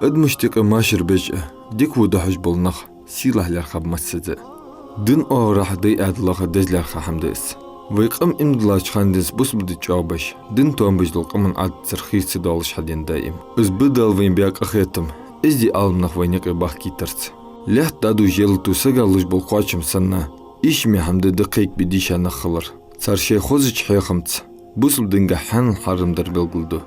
أدمشتك ماشر بجأ ديك ودحج بالنخ سيله لرخب مسجد دن راح دي أدلخ دزلر خحمدس ويقم إمدلاش خاندس بس بدي جابش دن توم بجلق من عد ترخيص دالش حدين دائم إز بدل وين بياك أخيتم إز دي آلم وينك باحكي ترت لح دادو جلتو سجلش بالقاچم سنة إيش محمد دقيق بديش نخلر صار شيء خوزج حيخمت بس بدنجح حن حرم در بالقلدو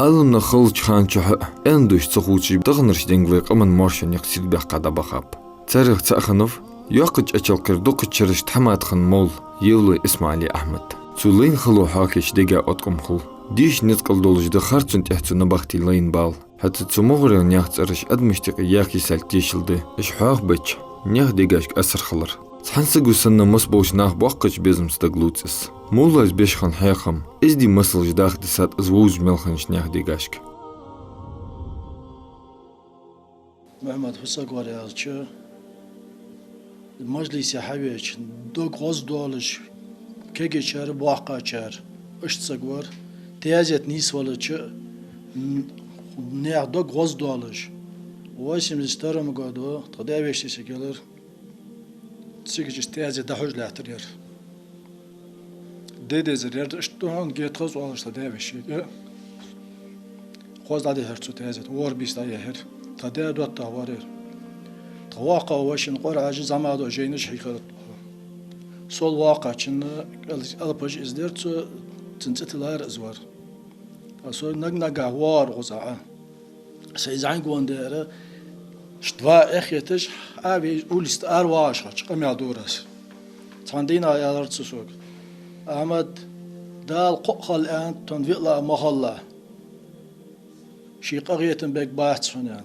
آلم نخلج خان شح اندوش تخوجي بتغنرش دنج ويقم من مارشن يقصد بقعد بخاب تاريخ تأخنف ياقج أجل كردوق تشرش تحمد خن مول يولي إسماعيلي أحمد سولين خلو حاكش دقا أتقم خل ديش نتقل دولج دخارتون تحتو نبختي لين بال حتى تسمغر نياخ ترش أدمشتق ياكي سالتيشل دي إش حاق بيتش نياخ دقاشك أسر خلر تحنسقو سنة مصبوش ناخ باقج بيزم ستقلوتس مولاز بيشخن حيخم إز دي مسل جداخ دسات أزووج ملخنش نياخ دقاشك محمد حساق وريالچه المجلس حويج دوغ غوز دولش كيجي شار بواقع شار اشتصقور تيازت نيس ولچه نيا دوغ غوز دولش واسم استرم قادو تقدي بيشتي سكيلر تسيجي تيازت دحوج لاحترير ديدي زرير اشتوان جيتخز ولش تدي بيشي خوز دادي هرتسو تيازت وور بيستا يهر تدي دوت تاورير واقع واشن قرعة زمادو جينش حيخرت sol واقع چن الپج ازدرتو تنتتلار ازوار اسو نغنغا وار غزا سيزان غوندره شتوا اخيتش ابي اولست ارواش قميا دورس تاندينا يالرتسوك احمد دال قخل ان تنفيلا محله شي قريتن بك باتسونان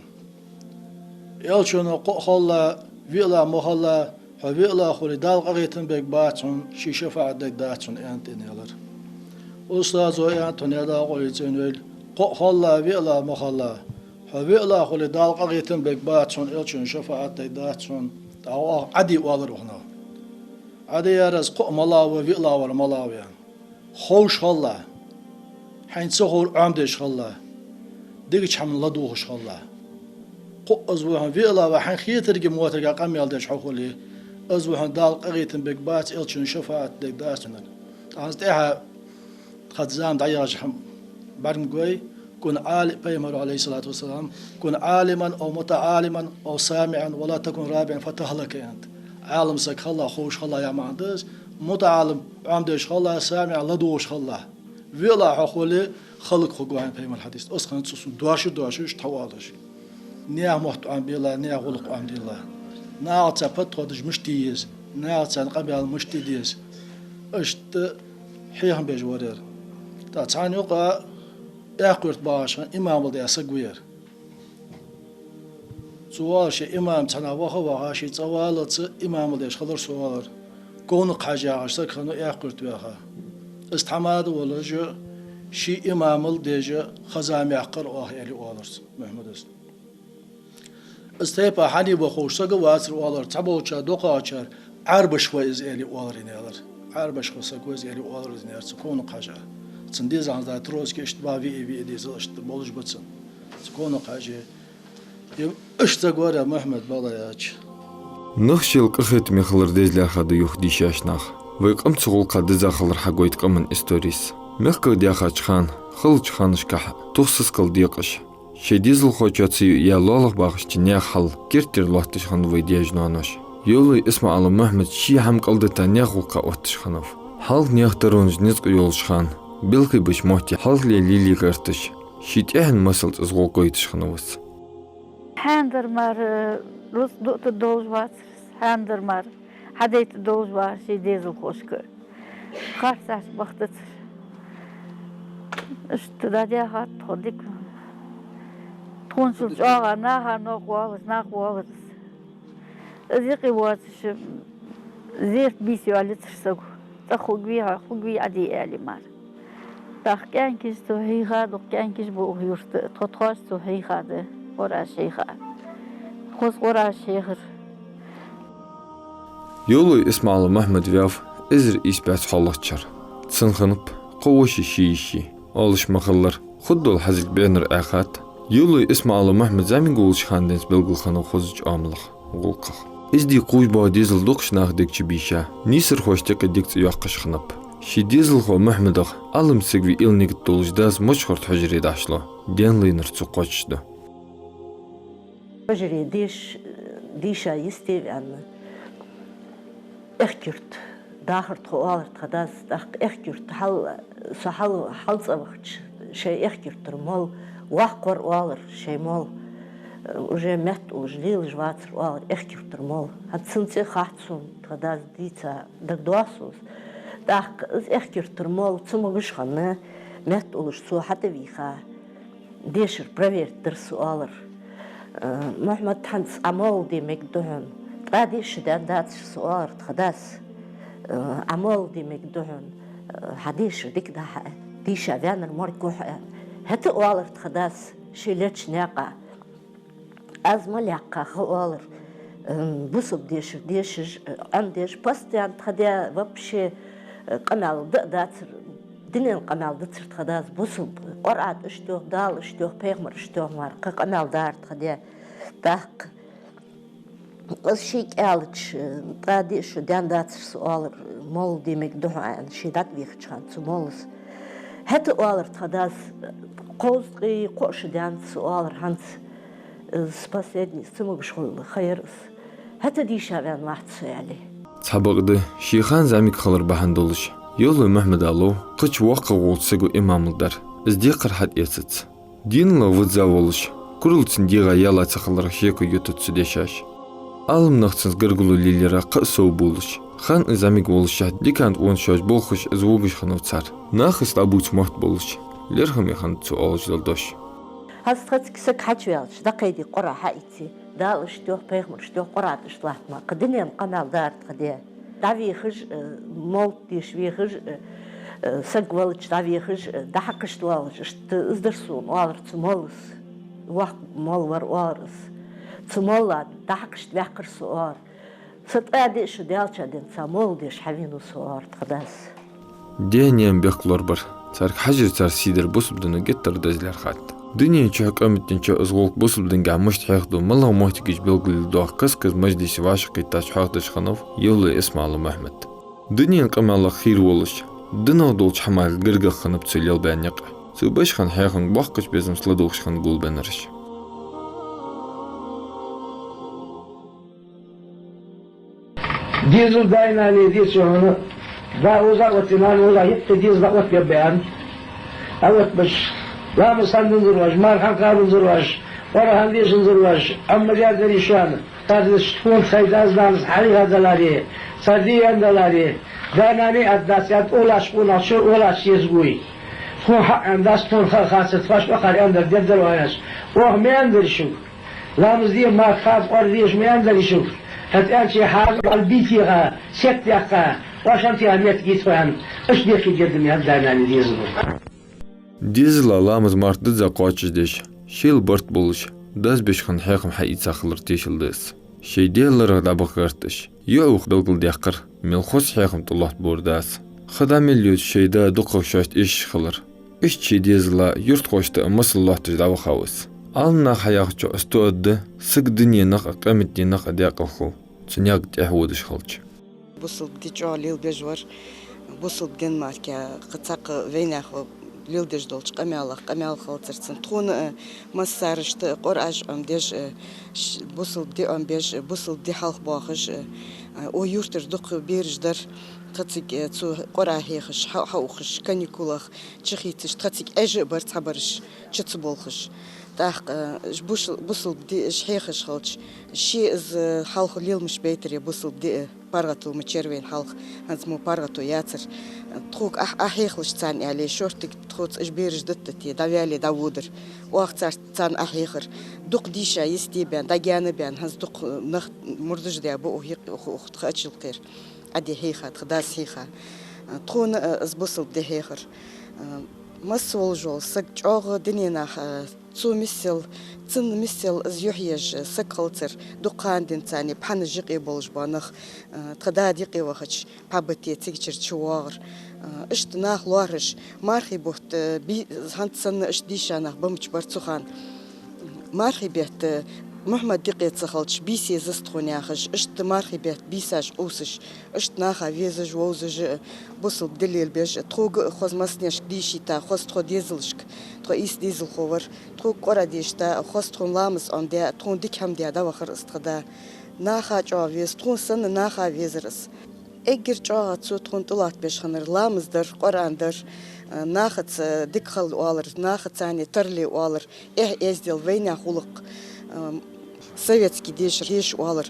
يالشونو قخل فيلا محله فيلا خولي دال قريتن بك باتسون شي شفاعة دك داتسون انت نيالر أستاذ أنتون يدا قويتين قخلا فيلا محله فيلا خولي دال قريتن بك باتسون يالشون شفاعة دك داتسون أو عدي والر هنا عدي يارز قو ملاوي فيلا ولا ملاوي خوش خلا حين سهول عمدش خلا ديك حمل لدوش خلا قو أزوهم فيلا وحين خيترج موتر قام يالدش حولي أزوهم دال قريتن بك بات يالشون شفاعة دك داتسون أنت قد زام دعياج برم قوي كن عالم بيمر عليه الصلاة والسلام كن عالما أو متعالما أو سامعا ولا تكن رابعا فتهلك أنت عالم سك خلا خوش خلا يا معندس متعالم عمدش خلا سامع لدوش خلا ولا حقولي خلق خقوان بيمر حديث أسخن تسوس دواشش توالش نيا محت عن بيلا نيا غلق عن بيلا نيا تبت خدش مشتيز نيا تنقبل مشتيز أشت حيهم بيجورير تاعن يقع يقرت باشا إمام ودي أسقوير سوال شيء إمام تنا وهو شيء سوالت إمام ودي خضر سوال كون قاجع عشان كانوا يقرت بها استحماد ولا جو شيء إمام الدجا خزام يقر وهي لوالرس محمد استيبا حني بخوش سقوات والر تبوچا دوقاچر عربش ويز إلي والرين يالر عربش خسقوز إلي والرين يالر كون قاجع تنديز عن ذا تروس كشتبا في ديز اشت بولج بتسن تكونوا قاجي اشتغورا محمد بالاياج نخشل قخت مخلر ديز لا خد يخدي شاشناخ ويقم تغول قد زاخلر حقويت قمن استوريس مخك دياخاج خان خلج خانش كح توسس قل ديقش شديزل خوچاتسي يا لولخ باخش نيا خل كيرتر لوتش خن ويدياج نانوش يولي اسم على محمد شي هم قلد تانيا خلق اوتش خنوف حال نيخترونج نزق يولش خان بلقي بش موتي حلقي ليلي قرتش شيت اهن مسلت ازغو قويتش خنوس هاندر مار روس دوت دوز وات هاندر مار حديت دوز وات شي ديزل خوشك خارساس بختت اشتدادي هات خديك تونسل جاغا ناها ناقواغز ازيقي واتش زيرت بيسيو على ترسقو تخوغوي عدي آلي مار تاخكان كيس تو هي خاد وكان كيس بو يرت تخاص تو هي خاد ورا شيخ خوس ورا شيخ يولي اسم على محمد وياف ازر اسبات حالتشر تسنخنب قوشي شيشي اولش مخلر خدو الحزق بينر اخات يولي اسمع على محمد زمين قولش خاندنس بلغل خانو خوزج عاملخ غلقخ ازدي قوش با ديزل دوقش ناخدك چبيشا نيسر خوشتك ديكت يوقش خنب شي ديزل خو محمدخ علم سيقوي إلنيك دولج داز مشخورت حجري داشلو دين لينر تسوقوشدو حجري ديشا يستيب أن اخترت داخرت خوالرت خداز اخترت حل صبخش شيء اخترت مول وحقر والر شيء مول уже мет уже лил жватер والر اخترت مول هاد سنتي خاطسون خداز ديتا دغدواسوس داخ اخترت مول تسمغش خنا مت улж سو حتى виха ديشر проверь درسوالر محمد حنس عمول دي مقدهن قاديش دات سؤال خداس عمول دي مقدهن حديش ديك ده ديشا فانا المركو هت والر خداس شيلتش ناقة أزمة لقة خوالر بوسب ديش عنديش باستيان خدا وبشي قمال دات دنيا القمال دات خداس بوسب قرعت اشتوه دال اشتوه بيغمر اشتوه مار قمال دارت خدا داق الشيك ألتش قاديش دان دات سؤال مول دي مقدوح عن شي دات بيخش عن سمولس هت والر خداس قوزقي قوش دان سؤال هانس спасение سمو شغل خيرس هت دي شابان واحد سؤالي تحبقدي شيخان زاميك خلر بهندولش يولو محمد الله قش واقع غولسيغو إمام الدار ازدي قرحت يسيت دين لا وزاولش كرلتن ديغا يالا تخلر شيكو يوتوت سديشاش алым нахцынс гыргулу лилера қысау болыш. Хан изамик болыша дикант он шаш болхыш звугыш хану цар. Нахыс абуч махт болыш. Лерхами хан цу алждал дош. هستخدس كسك حجوالش دقيدي قرا حايتي دالش توه بيغمرش توه قراتش لحما قدنين قنال دارت قديه دافيخج مولتيش فيخج سقولش دافيخج دحقش توالش اشت ازدرسون والرت مولس واق مولور وارس تمولا دحقش تبحكر سؤال ستقاديش دالشا دين سامول ديش حبينو سؤال تقداس دينيان بيقلور بر تارك حجر تار سيدر بوسبدنو جتر دزلر خات دنيا چهك امتن چه ازغولك بوسبدن گا مشت حيخدو ملا محتكيش بلغل دوح كسكز مجلس واشقي تاش حاقدش خنوف يولي اسمع الله محمد دنيا قمال خير ولش دنو دولش حمال گرگا خنب تسليل بانيق سوبش خان حيخن باقش بزم سلدوخش خن گول بنرش ديزل داينا لي ديزل هنا دا وزاوت نان ولا يت ديزل دعوت يبان اوت باش لا مسند زرواج مار حقار زرواج ورا هنديش زرواج اما جادري شان تاز شتون خيداز دانس حالي هذا لاري سردي اندلاري داناني اداسيات اولا شو اولا شيزوي فو حق انداس تون خاصت فاش بقر اندر ددل وايش وه ميندر شو لا مزدي ما خاف ارديش ميندر شو هتأتي حال البيتيها ستيها وعشان تياميت جيتوان ايش بيك جدني هداناني ديزل ديزل لامز مارت دزا قوچش ديش شيل برت بولش داز بيشخن حيقم حقيت ساخلر تيشل ديس شي ديالر دابق غرتش يوخ بلغل ديقر ملخوص حيقم طلعت بورداس خدام اليوت شيدا دوقق شاشت ايش خلر ايش شي ديزلا يرت خوشت امس الله تجداو خاوس ална хаяхчо استود سق دنيا نق قامت دي نق ديقخو تنياق تحودش خلچ بوصل ديجو ليل بجور بوصل دنمارك قطاق ويناخو ليل ديج دولش قمال خلصرتن تخون مسارشت قراج ام ديج بوصل دي ام بيج بوصل دي حلق باخش او يورتر دوق بيرجدر تاتيك تو قراهيخش حوخش كانيكولخ تشخيتش تاتيك اجي برت حبرش تشتبولخش تاخ بوصل بدي شحيخش خلش شي از حلق ليل مش بيتري بوصل بدي بارغتو مچيروين حلق هنزمو بارغتو ياتر تخوك احيخلش تان عليه شورتك تخوت اجبيرج دتتي داويالي داودر وقت تان احيخر دوق ديشا يستيبان داجان بان هز دوق نخ مردج دي ابو اخت خاتشل قير ادي هيخه تخداس هيخه تخون از بوصل بدي هيخر مسول جول سجوغ دنينا تو مثل تن مثل از يحيج سكلتر دقان دين تاني بحن جيقي بولج بانخ تخدا ديقي وخش بابتي تيجر شوار اشت ناخ لارش مارخي بوت بي هانت سن اش ديشانخ بمچ برتسخان مرحبت محمد دقيقة سخلتش بيسي زستخون ياخش اشت مرحبت بيساش قوسش اشت ناخا فيزج ووزج بوصل دليل بيش تخوق خوز مسنيش ديشي تا خوز تخو ديزلشك تخو ايس ديزل خور تخو قرا ديش تا خوز تخون لامس ام دي تخون ديك هم دي دا وخر استخدا ناخا جوا فيز تخون سن ناخا فيزرس اگر جوا تسو تخون طلعت بيش خنر لامس در قرآن در ناخت ديكخل والر ناخت ثاني ترلي والر ازدل وين خلق советский деш уалыр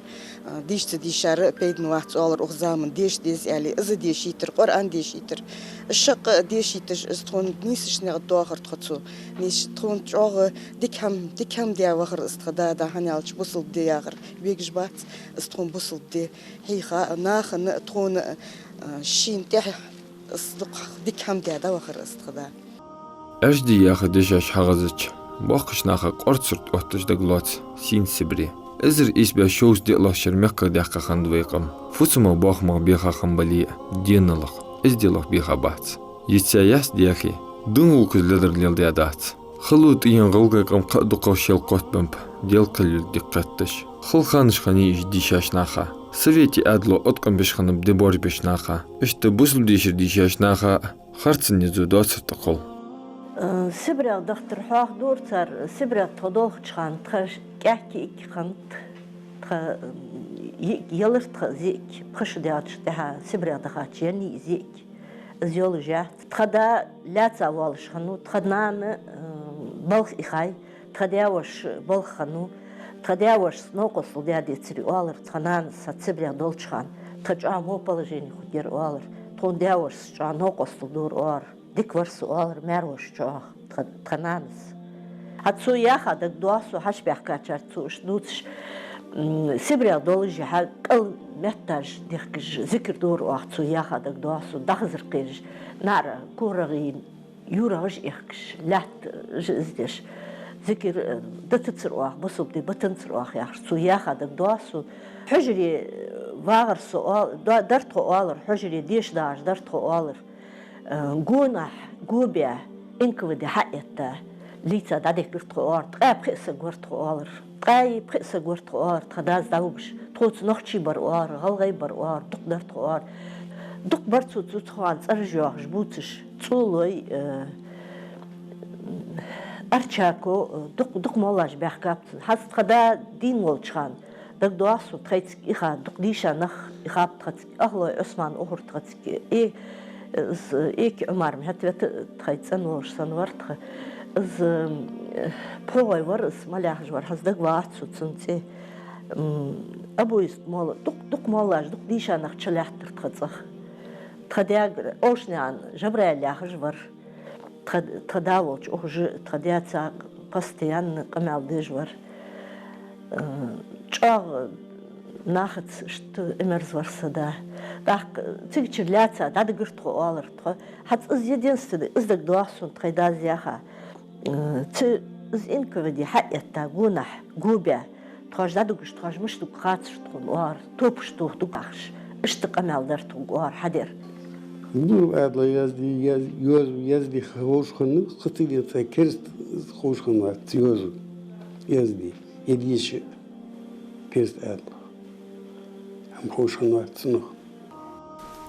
дешті дешары пейдін уақыт уалыр ұғзамын деш дез әлі ызы деш етір Құран деш етір шық деш етір тұғын несішіне дуағыр тұқытсу неш тұғын жоғы декам де уағыр ұстықыда да ханы алчы бұсыл де яғыр бегіж бат тұғын бұсыл де хейха нақыны тұғын шин де декам де да уағыр ұстықыда Әжді яғы дешаш хағызыч Бақышнаға қорцұрт оқтыжды глац, син сибри. Әзір исбә шоуз делақшыр мәққа дәққа қандвайқым. Фусыма бақмақ беға қамбали, деналық, әзделақ беға бац. Етсә яс дияқи, дұңғыл күзледірлелді әдац. Қылу түйін ғылғайқым қаду қаушел қотбымп, дел қылыл диққаттыш. Қыл қанышқаны еш дишашнаға. Совети әдло отқым бешқанып дебор бешнаға. Үшті бұсыл дешір дишашнаға, қарцын незу доцырты қол. سبرا دكتور حاخ دور صار سبرا تضوخ شان تخش كاكي كانت تخ يلر تخ زيك بخش دياتش تها سبرا دخات يعني زيك زيولوجيا تخدا لا تسوالش خنو تخدنا بلخ إخاي تخداوش بلخ خنو تخداوش نوقص لدي تسري والر تخنان سات سبرا دولش خان تخجع مو بلجيني خدير والر تون داوش شان نوقص دور وار ديك ورسو آر مروش جاه تنانس هاتسو ياخا دك دواسو هاش بيحكاتشار تسوش دوتش سبريا دولجي ها قل متاج ديخكش ذكر دور واحتسو ياخا دك دواسو دخزر قيرج نارا كورغين يوراج يخكش لات جزدش ذكر دتتصر واح بصوب دي بتنصر واح ياخسو ياخا دك دواسو حجري واغر سؤال درتو آلر حجري ديش داش درتو آلر جونح جوبيا إنك ودي حقيقة ليتا دادك قرطوارت قاي بخيس قرطوار قاي بخيس قرطوار تخداز داوبش تخوت نخشي بروار غلغي بروار تقدر توار دق برتو تخوان ترجع جبوتش تولي أرشاكو دق مولاج بحكابت حس تخدا دين والشان دق دواسو تخيت إخا دق ديشا نخ إخاب تخت أهلا عثمان أخر تخت إيه إيك عمر مهتبت تخيت سنور سنورت از بروي ورس ملاح جوار حزدق واحد سنتي أبويست مال دق مالاج دق ديشا نخ تشلح ترتخصخ تخدياغ أوشني عن جبريل لاح جوار تداولش أوج تخدياتsa постоянно قمال دجوار чаг нахат что имерзвар сада так тигчляца да дгыртхо алыртхо хат из единственный издак дуасын тхайда зяха ц из инковди хаятта гунах губя тхажда дугш тхажмыш дук хатштхун вар топшту дукахш иштыкамалдарту вар хадер Ну, это язди хорошханы, хотели это керст хорошханы, тиозу язди, едище керст это, ам хорошханы цну.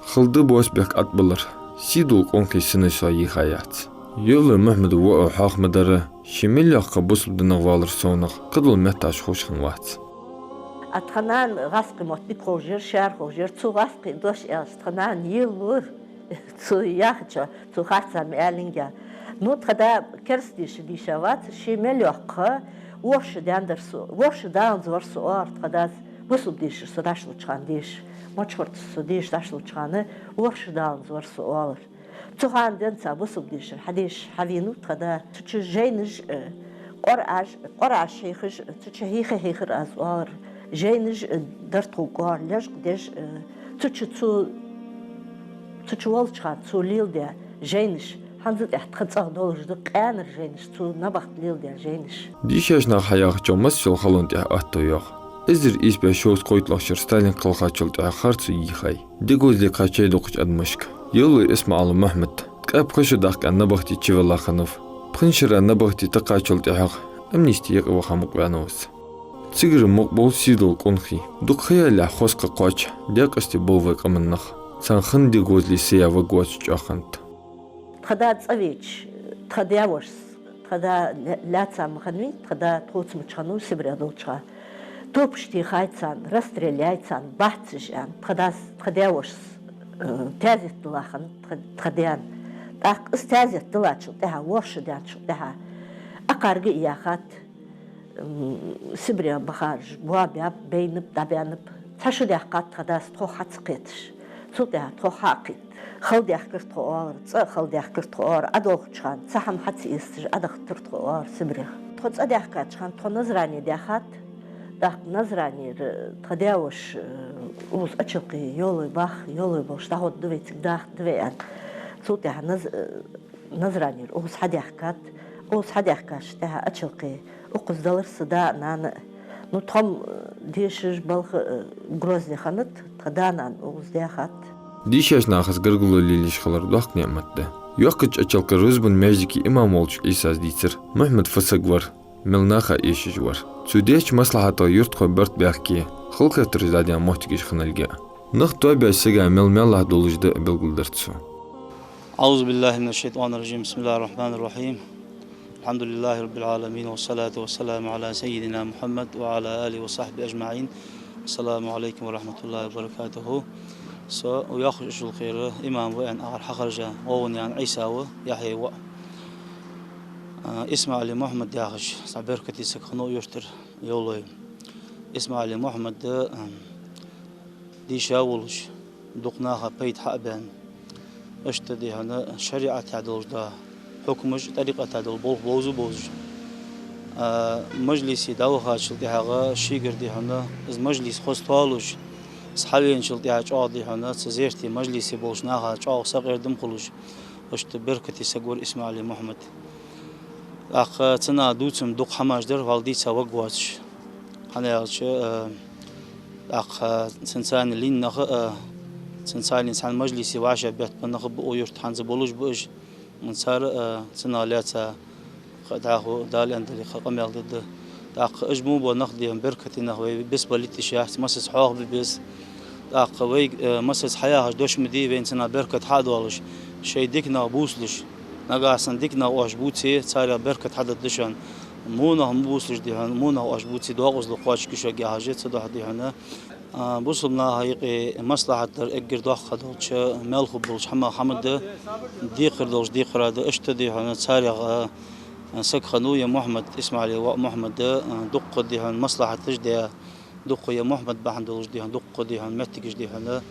Хылды босбек атбылыр, сидул конки сынышла ехаят. Юлы Мухмеду ва Ахмедары шемелляққа бұсылдыны валыр соңық қыдыл мәтташ хошхын ват. Атханан ғасқы мотбик хожер, шар хожер, цу ғасқы дош ястханан елур. Цу яхча, цу хатса мэлинга. Ну тхада керстиш дишават шемелляққа оршы дәндірсу, оршы дәнзорсу ар тхада бұсыл диш судашлы чхан диш. Мочхортсу диш дашлы чханы оршы дәнзорсу алыр. Цухан дэнца бұсыл диш хадиш хавину тхада цучу жейныш قرعة شيخش تشهيخ هيخر أزوار جينج درتو قار ليش قديش تشوال شخان تو ليل ده جينج هنزل احتقد دولار جدك أنا جينج تو نبخت ليل ده جينج ديشاش نخ حياة جمس شل خلون ده أتويا إزر إيش بيشوز قويت لاشر ستالين قلقاتشل ده خرطو يخاي ديجوز دي قاتشي دوقش أدمشك يلو اسمه على محمد كأب خشو داك أن نبختي تشيفلا خنف بخنشر أن نبختي تقاتشل ده أمنيستي يقوى خامق وعنوس تسيقر مقبول سيدو قنخي دوك خيالي خوسق قوش ديك استي بوفيق أمن نخ سانخن دي قوز لي سيا وقوش جاخنت تخدا تصويش تخدا ورس تخدا لا تسامخنوي تخدا تخوت متشانو سبرا دوتشا توبشتي خايتسان رستريلايتسان بحثشان تخدا ورس تازي تلاخن تخديان تاق استازي تلاتشو تها ورش دانشو تها أقارق إياخات سبرا بخارج بوابياب بينب دابيانب تشو ديحقات تخداس تخوحات سقيتش سو ديح تخوحاقيت خل ديحكر تخوار خل ديحكر تخوار أدوخ تشان سحم حتسي استج أدختر تخوار سبرا تخوص أديحكات تشان تخو نزراني ديحات داق نزراني تخداوش وز أتشلقي يولي باخ يولي باش تاخد دويتك داخ دويان سو ديح نزراني وز حديحكات وز حديحكاش تها أتشلقي وقز دلر صدا نان نتهم ديشش بالخ غروزني خانت تخدانان وز ديحات ديشاش ناخذ قرقلو ليليش خلر دوخ نعمته يوقج أتشلق روزبن ماجيكي إمام ولش إيساس ديتر محمد فسقور ملناخا إيشجور سوديش مصلحة يرتخو برت بيحكي خلقة ترزاديان محتاجش خنالجا نخطو بيسجع ململا دولجد بالقدرتسو أعوذ بالله من الشيطان الرجيم بسم الله الرحمن الرحيم الحمد لله رب العالمين والصلاة والسلام على سيدنا محمد وعلى آله وصحبه أجمعين السلام عليكم ورحمة الله وبركاته ويخرج الخير إمام وأن أغر حخرجا وون يعني عيسى يحيى و إسماعيل محمد ياخش صبر كتي سكنو يشتر يولي إسماعيل محمد دي شاولش دقناها بيت حقبان اشتدي هنا شريعة تعدلش دا حكمش طريقة تعدل بوزو مجلسي داوها شلتي هاغا شيغر دي هنا از مجلس خوستالوش صحابين شلتي هاج دي هنا سزيرتي مجلسي بولشناها چاو صغير دم خلوش اشت بركتي سغور اسماعيل محمد اخ تنا دوتم دوق حماج در والدي سوغواتش انا يالش اخ سنسان لين نخ سنسان انسان مجلسي واشا بيت بنخ بويرت حنز بولوش بوش من صار سنالات خداخو دال اندلي قميل ضد داق اجمو بنخدي بركتي نخوي بس بليت شاحت مسس حوغ بالبس داق وي مسس حياه دوش مدي بين سنا بركت حادولش شي ديكنا بوسلش نغاسن ديكنا واش بوتي صار بركت حدد دشان مونا هم بوسلش دي مونا واش بوتي دوغز لقواش كشو جاهجت صدح دي هنا بوصلنا هيقي مصلحة اجر دوخ خدولش ملخ بولش حمد ديقر دوش ديقر هذا اشتدي هنا صار سكخنو يا محمد اسماعيل ومحمد دق دي هن مصلحة تجدي دق يا محمد بحندوش دي هن دق دي هن متكش دي هن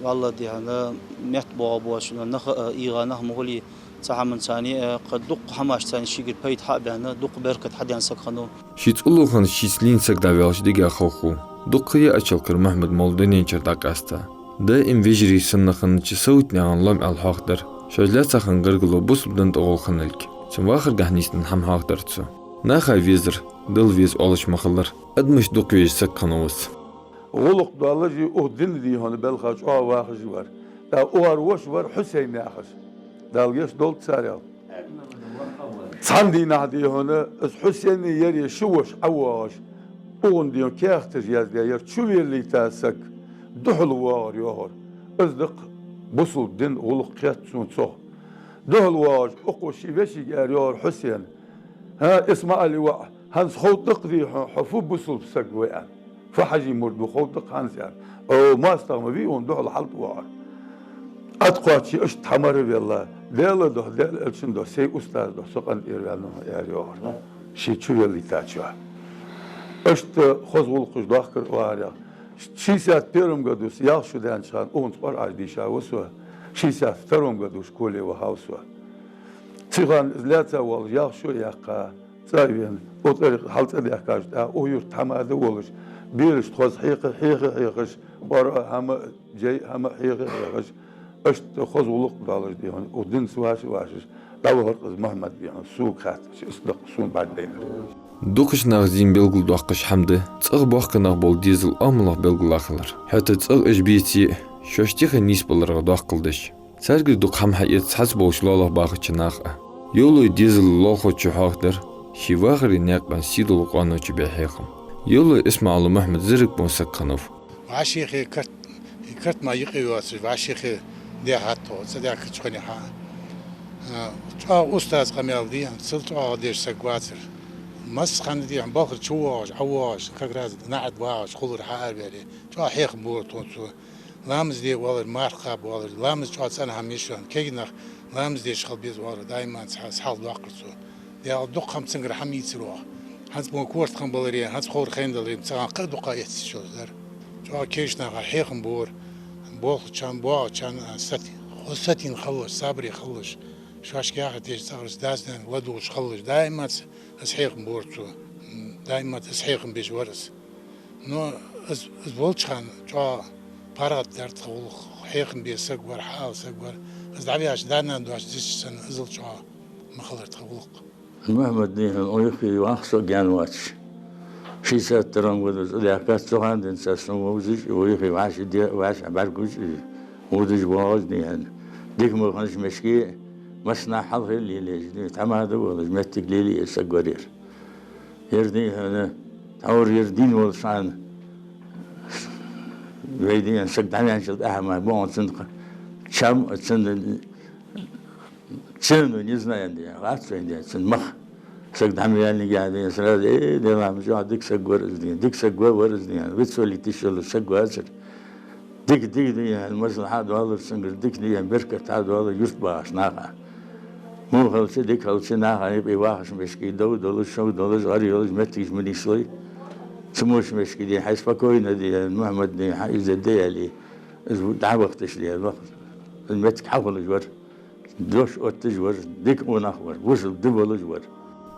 والله دي هن متبوا بواش نخ إيغا نخ مغلي صح من ثاني قد دق حماش ثاني شيء بيت حق بنا دق بركة حد سكخنو شيت أولو خان شيسلين سك داويلش ديجا خوخو دق يا أشلكر محمد مولدنين شرداك أستا دا إم فيجري سنخن تشسوت نعن لم الحاقدر شجلات سخن غرغلو بوس بدن تغول خنلك سن واخر قهنيستن هم حاقدرتسو ناخا فيزر دل فيز أولش مخلر أدمش دق ويج سكخنوس غلق دالجي أهدن دي هون بلخاش واخر جوار دا أوار وش ور حسين ناخش دالجيش دولت ساريال صندي نهدي هون اس حسين يري شوش عواش اون ديو كاختر يزدير شوير لي تاسك دحل وار يهر ازدق بصل دين غلق قيات سون صح دحل وار اقوشي بشي يار حسين ها اسمع لي وا هنس خوطق دي حفوب بصل بسق ويان فحجي مرد خوطق هنس يعني او ما استغم بي اون دحل حلط وار اتقواتشي اشت حمر بالله ديلا ده ديل الشن ده سي استاذ ده سقن يرالنا يار شي شوير لي تاتشوا اشت خزول قش داخل واريا شي ساعت بيرم قدوس ياخ شو دان شان اون صبر عادي شاوسوا شي ساعت ترم قدوس كولي وهاوسوا تيغان زلاتا وال ياخ شو ياقا صايبين وطريق حالت دي اكاج دا او يرت حماده ولش بيرش تخز حيقش ورا هم جاي هم حيقش اشت خزول دالج دي هون ودين سواش داور محمد يعني سوق خات اصدق سون بعدين دوقش ناغزين بلغل دوقش حمده تغ بوخ ناغ بول ديزل املغ بلغل اخلر حتى تغ اجبيتي شوشتيخ نيس بلغ دوقلدش سرگل دوق هم حيات حس بولش لولغ باغ چناغ يولو ديزل لولخو چحاغدر شي واخر ناقن سيدو قانو تبع حيقم يلا اسمع الله محمد زرق مسكنوف وعشيخي كرت ما يقي واسف وعشيخي دي حطو صدق تشخني ها أستاذ قميل دي سلطة ديش سقواتر مس خان دي عم باخر شواج عواج كغراز نعد واج خضر حار بيري شو حيق بور تونسو لامز دي والله مارخاب والله لامز شو سنة هميشون كينخ لامز دي شغل بيز والله دايما حال واقرسو دي الدق خم سنجر حميد سروح هاز بون كورت خم بالريا هاز خور خيندل مسان قد قايت شو در شو كيشنا حيق بور بول كان بوا كان ستي نخلص صبري خلص شو أشكال تيجي صارس دازن ودوش خلص دائما أسحيق بورتو دائما أسحيق بيجورس نو از بولش خان شو بارات درت خلق حيق بيسقور حال سقور از دعياش دانا دوش ديش سنة أزل شو مخلرت خلق محمد دين أويخي وأخصو جانواتش شي ساترون ودز لياقات سوهان دين ساسون ووزج أويخي واش عباركوش ودج واز يعني ديك ما خنش مشكي مسنا حظ اللي ليش تعمل هذا ولا جمعت قليلي يسقورير يردي هذا تعور يردين والشان ويدين سقط على شد أهم بون صندق شام صند ونزنا عندي غاص عندي صند مخ سقط عم يعني قاعدين سراد إيه ده ما مجوا ديك سقور زين ديك سقور ورز يعني بتسولي تشيل سقور أسر ديك دي المصلحة هذا السنجر ديك دي بركة هذا يرتباش ناقة مو خلص ديك خلص ناقة يبي واحد مشكي دول شو دول زاري متيش مني شوي سموش مشكي دي حيس فكوينا دي محمد دي حيز دي عليه دعوقتش دي الوقت المتك حفل جور دوش أتجور ديك ونخور وصل دبل جور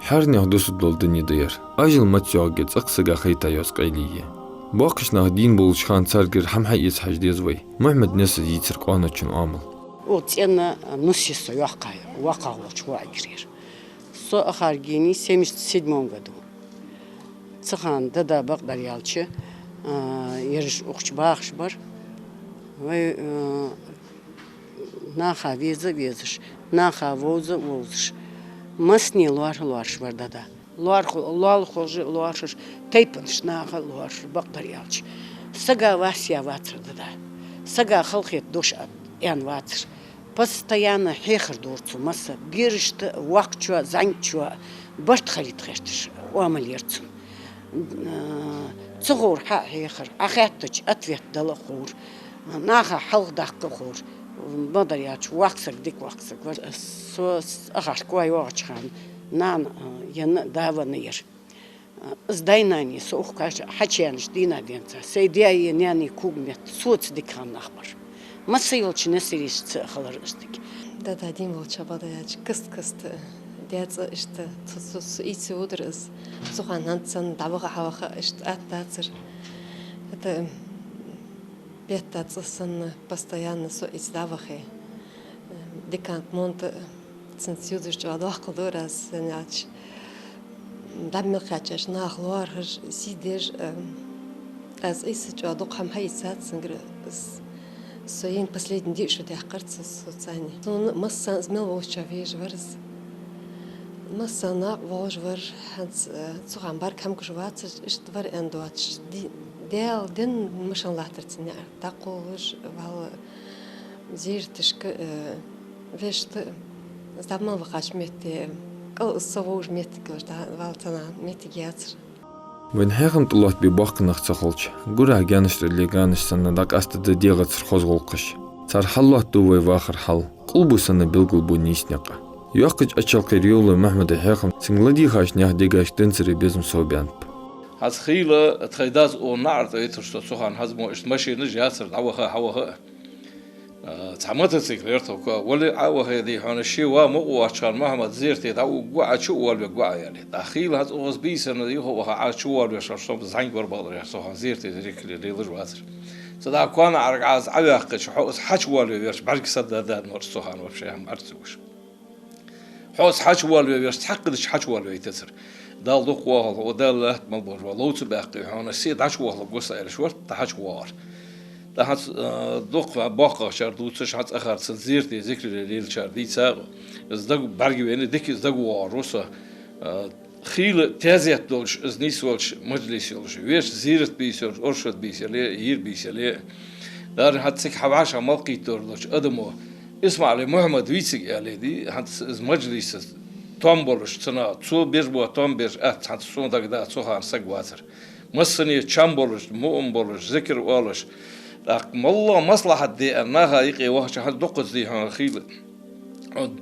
حرني هدوس دول دنيا دير أجل ما تجاوجت أقصى خيتا يسقيليه باقش دين بولش خان سرقر هم حيس حج ديزوي محمد ناس يتر قانا چن عامل وتينا نسيسو واقع وشوا عجرير سو أخارجيني سمش سيدمون قدو تخان ددا بقدر يالشي يرش أخش باخش بر و ناخا ويزش ناخا ووزش مسني لوارش بر ددا لوار خوش لوارش تيبنش ناخا لوارش بقدر يالش سجا واسيا واتر ددا سجا خلقت دوش يعني واتر постоянно حيخر دورتو مسا بيرشت وقت شو زنك شو برت خليت خشتش وعمل يرتم تصغور حيخر أخذتش أتفيت دل خور ناخا حلق دق خور بدر ياتش وقتك ديك وقتك سو أخر كواي وقت خان نان ين داوا نير زدايناني سوخ كاش حكيانش دينا دينتا سيديا يناني كوغمت صوت ديك خان نخبر ما سيولش نسيريش خلر استك دا دين ولش بدايج كست ديت اشت تص ايت ودرس سوخان هانتسن دابغه حوخه اشت اتاتر это بيتاتسن постоянно со из давахе декант монт ценсюдиш жадах кодорас няч дам хачаш нахлор сидеш аз ис жадох хам хайсат сингр соин последний день что я кажется социальный он масса змел волчавеж варс масса на волжвар ханс цуган бар кам гжвац ist war en deutsch del den mischen lachtertsen ja da kolж вал зиртишк вешт здамал вахашмете кал совож метикош да валтана метигяцр Wenn Herren Lot bibach nach Zachulch, Gura Ganish Leganish Sanadak Asta de Diegats Hosgolkish. Tsar Hallat Duwe Wachar Hal, Kulbusana Bilgulbu Nisnaka. Yakich Achalkiriola Mahmed Herren, Singladi Hashnah Degash Denseri Bism Sobianp. هذا خيلة تخيداز أو نعرض يترشت سخان هذا مو ماشي نجاسر عوها تعمدت ذكرته ولا عوها هذه هون الشيء ومو عشان مهما زيرتي دعو قوع شو ولا قوع يعني داخل هذا أوز بيس إنه ديه هو عاد شو ولا شرط زين قربان يا سخان زيرتي ذيك اللي يضرب صدق كان عرقاز عواقد شو حش ولا يرش بعد صدق ذا نور سخان وبشيء ما أرتوش حوس حش ولا يرش تحققش حش ولا يتسر دال دوق واه ودال ملبور ولو تبقي هون السيد عش واه قصة إرشورت تحش وار ده هات دوق باقة شردوتش هات آخر سنزيرتي ذكر الليل شردي ساق زدق برجي وين ديك زدق واروسا خيل تازيت دولش ازنيس ولش مجلس يولش ويش زيرت بيسولش أرشد بيسلي يير بيسلي دار هتسك حبعش موقي دولش أدمو اسمع علي محمد ويسك يعني دي هت مجلس توم بولش تنا تو بيربو توم بير هت سون دا تو هان سقواتر مسني تشام بولش مؤم بولش ذكر ولش لكن والله مصلحة دي أنها يقي وحش هاد دقز دي هان خيل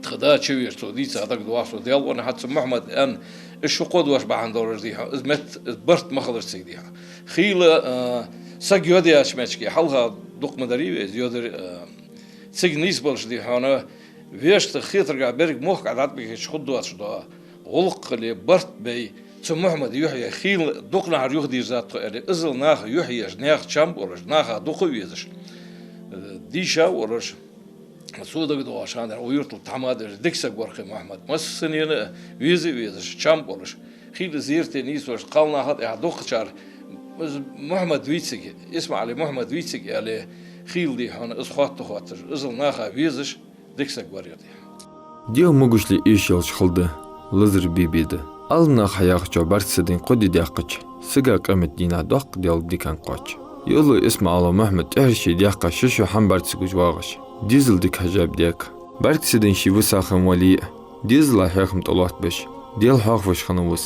خدا شوير تو دي صادق دواسو ديال وانا حتى محمد ان ايش قود واش بعن دور دي ازمت برت مخدر سي دي خيل سق يودي اشمشكي حلها دق مدري يودر سق نيسبلش دي هانا ويش تخيطر قابرك موخ قعدت بك خد واش دا غلق اللي برت بي تو محمد يحيى خيل دقنا هر يخدي ذات اللي ازل ناخ يحيى ناخ تشامب ولا ناخ دق ويزش ديشا ورش سودا بدو عشان ويرتل تعماد دكسك ورخي محمد مسنين ويزي شامب ولش خيل زيرتي نيسوش قالنا هاد دوق شار محمد ويتسك اسمع علي محمد ويتسك على خيل دي هون اسخوات خاطر ازل ناخا ويزش دكسك وريدي ديو مغشلي ايشلش خلده لزر بيبيده alna xayaqcha barsidin qodi diaqch siga qamet dina doq dial dikan qoch yolu ismail mahmud ershi diaqa shishu ham bartsigu wagash dizel dik hajab diak barsidin shi wusaxam wali dizel haxm tolat besh dial haqwash khanawus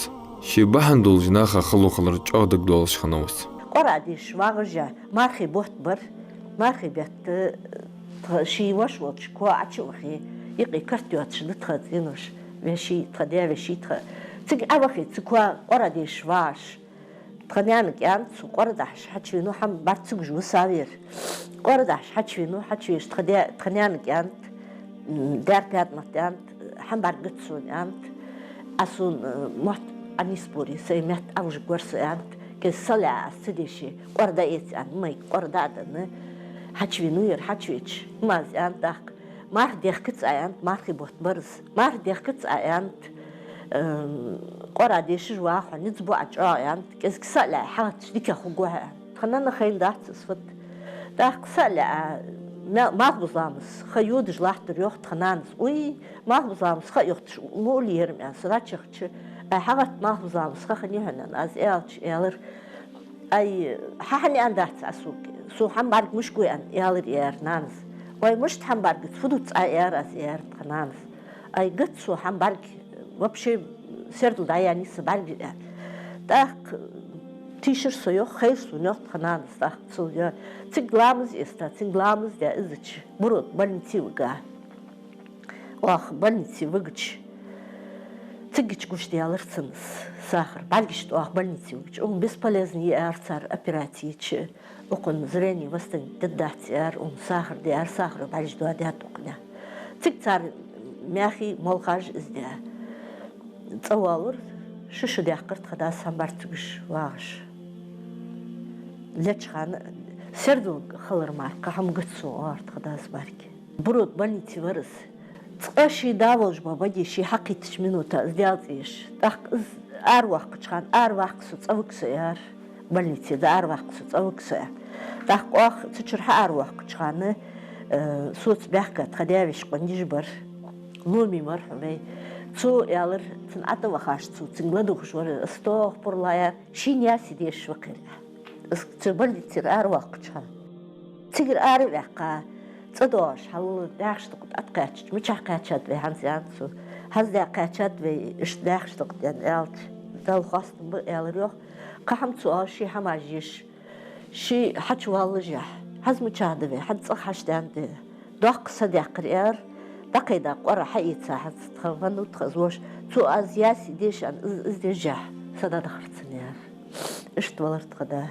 shi bahan dolжна khalo khalar chogdik dolsh khanawus qoradi shwagja marxi boht bar marxi bet shi wash wat ko achi waxi yiqi kartyot shlit khadinosh veshi tkhadya veshi tkh تيجي أوقي تكوا قرادي شواش تخنيانك يعني قرادش حتشينو حم بارتسوق جو ساوير قرادش حتشينو حتشيش تخنيانك يعني دار بياد متيان حم بارقتسون يعني أسون محت أنيسبوري سيمت أوج قرص يعني كسلع سديشي قرادا إيت يعني ماي قرادا دنا حتشينو ير حتشيش ما يعني داك مار ديخكتس يعني مار خيبوت برز مار ديخكتس يعني قرادي شجوا خن نتبو أجرا يعني كسلع حات ديك خجوها خلنا خيل دات صفت داك سلع ما بزامس خيود جلاح دريوخ خنانس وي ما بزامس خيوخت مولي يرم يعني سراتشخ حاجات ما بزامس خني هنا از إلش إلر أي حني عندات أسوق سو هم بارك مش قوي أن إلر إير نانس وي مش هم بارك فدوت إير از إير خنانس أي قد سو هم بارك вообще сердце даяни сбарги так тишер соё хейр сунёт хананс так соё цигламыз эста цигламыз да изыч бурут больницы уга ох больницы выгыч цигич гуштиялырсыныз сахар балгиш ох больницы угыч он бесполезный арцар оперативч окон зрение восстановить датер он сахар да сахар балгиш да токня цигцар мяхи молхаж изда تصور شو دقت خدا سامبرتش واش ليش خان سردو خلر مارك هم قصو ارت خدا سبارك برود بنيتي ورس تقاشي داولج بابا دي شي حقيتش منوتا زياديش دق ارواح قشخان ارواح قصو تصوكسيار بنيتي دا ارواح قصو تصوكسيار دق واخ تشرح ارواح قشخان صوت بحكت خداويش قنجبر لومي مرحبا سو يالر تنعطى وخاش سو تنقلدو خشور استوخ برلايا شين ياسي ديش وقير تبردي تير أرواق شان تير أرواقا تدوش حلو داخش تقد أتقاتش مش أتقاتشات بي هانسيان سو هز داقاتشات بي إش داخش تقد يعني ألت دال خاص نبقى يالر يوخ قحم تسوال شي حماجيش شي حج والله جاح هز مشاهدة بي حد صحاش دان دي دوق صديق ريار دقيقة قرا حقيقة ساحة تخوفن وتخزوش تو أزياسي ديش عن إزدجاح سدا دخلت سنيار إيش تولرت غدا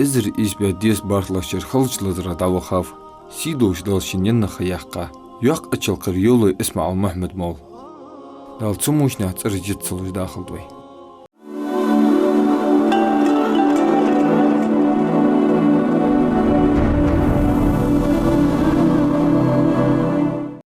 إزر إسبيا ديس بارتلاشر خلجلدرا داوخاف سيدوش دالشين ينن خياقا يوق أتشل قريولو اسمع محمد مول دال تسموش نات رجت صلوش داخل دوي